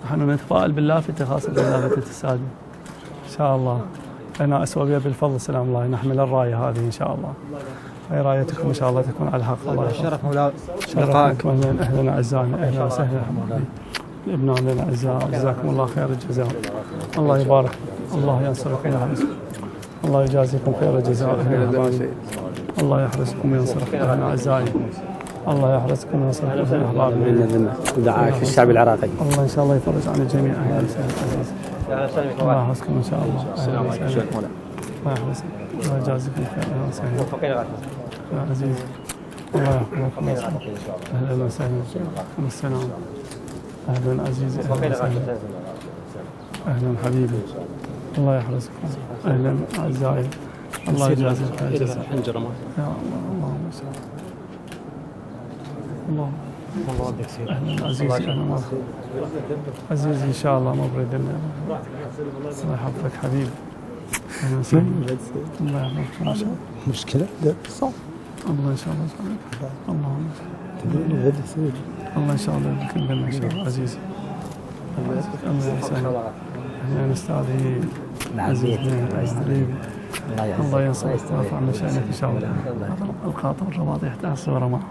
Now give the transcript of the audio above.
نحن نتفائل باللافتة، خاصة لافتة السادة إن شاء الله. أنا أسوأ بالفضل سلام الله، نحمل الراية هذه إن شاء الله. هي رايتكم إن شاء الله تكون على الحق. الله شرف مولاي لقائكم. أهلا أعزائنا، أهلا وسهلا لبنان الأعزاء، جزاكم الله خير الجزاء. الله يبارك، الله ينصركم ويحرسكم، الله يجازيكم خير الجزاء. الله يحرسكم وينصركم أهلا أعزائي، الله يحرسكم وينصركم في أحبابنا. دعاء الشعب العراقي. الله إن شاء الله يفرج عن الجميع. أهلا وسهلا، الله يحرسكم إن شاء الله. السلام عليكم شيخ مولانا. الله يحرسكم، الله يجازيكم خير. أهلا وسهلا يا عزيز، الله يحفظكم. أهلا وسهلا، السلام. أهلا عزيزي، أهلا وسهلا، أهلا حبيبي، الله يحرسكم. أهلا أعزائي، الله يجازيك خير الجزاء. يا الله، اللهم صل. الله أهلا عزيزي، أهلا مرحبا عزيزي، إن شاء الله مبرد لنا. الله يحفظك حبيبي، أهلا وسهلا، الله يحفظك إن شاء الله. مشكلة؟ لا صح. الله إن شاء الله يسعدك، اللهم الله إن شاء الله يبارك لنا إن شاء الله عزيزي. الله يسعدك، أهلا أستاذي عزيزي حبيبي، الله ينصرك ويرفع من شأنك إن شاء الله. القاطع الرمادي يحتاج صورة معه.